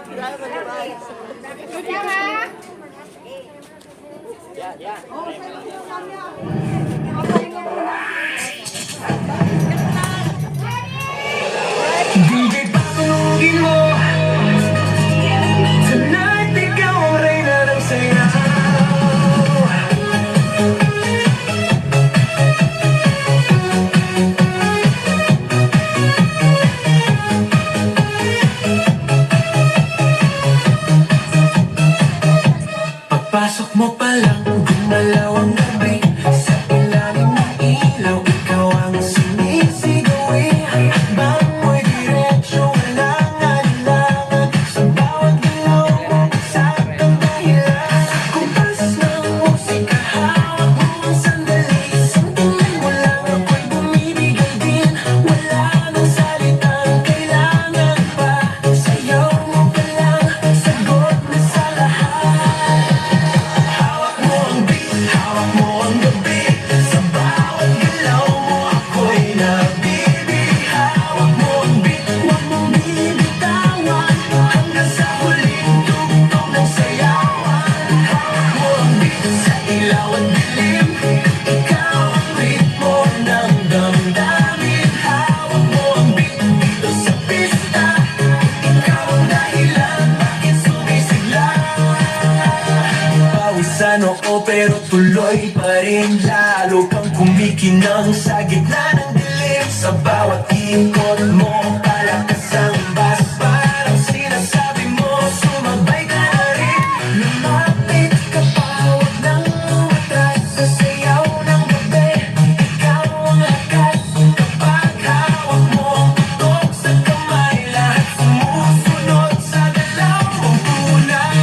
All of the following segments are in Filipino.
DJ patunugin mo tonight, ikaw ang reyna ng sayaw. Pagpasok mo pa lang, gumalaw ang gabi. Sa ilalim ng ilaw, ikaw ang sumisigawi. Bang mo'y diretsyo, walang alinlangan. Sa bawat galaw mo, saktang dahilan. Kumpas ng musika, hawak mo ang sandali. Sandalan mo lang ako'y bumibigay din. Wala nang salitang kailangan pa. Sayaw mo pa lang, sagot na sa lahat. Hawak mo ang beat, hawak mo ang gabi. Sa bawat galaw mo ako'y nabibi. Hawak mo ang beat, huwag mong bibitawan. Hanggang sa huling tugtog ng sayawan. Hawak mo ang beat, sa ilaw at dilim. Ikaw ang ritmo ng damdamin. Hawak mo ang beat dito sa pista. Ikaw ang dahilan bakit sumisigla. Pawisan oo pero tuloy pa rin. Lalo kang kumikinang sa gitna ng dilim. Sa bawat ikot mo, palakas ang bas. Parang sinasabi mo, sumabay ka na rin. Lumapit ka pa, huwag nang umatras. Sa sayaw ng gabi, ikaw ang lakas. Kapag hawak mo ang tutok sa kamay, lahat sumusunod sa galaw mong tunay.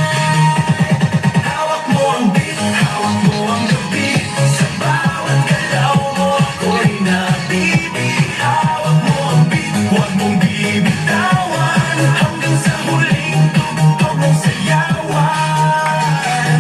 Hawak mo ang beat, hawak mo ang gabi. Sa bawat galaw mo ako'y nabibi. Hawak mo ang beat, huwag mong bibitawan. Hanggang sa huling tugtog ng sayawan.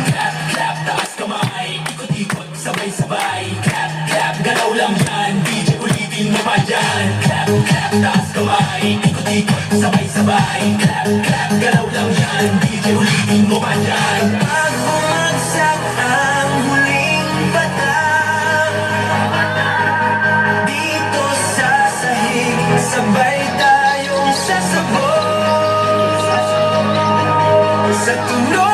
Clap, clap, taas kamay, ikot-ikot, sabay-sabay. Clap, clap, galaw lang yan, DJ ulitin mo pa dyan. Clap, clap, taas kamay, ikot-ikot, sabay-sabay. Clap, clap, galaw lang yan, DJ ulitin mo pa dyan. Pag bumagsak ang huling patak, dito sa sahig, sabay tayong sasabog. Sa tunog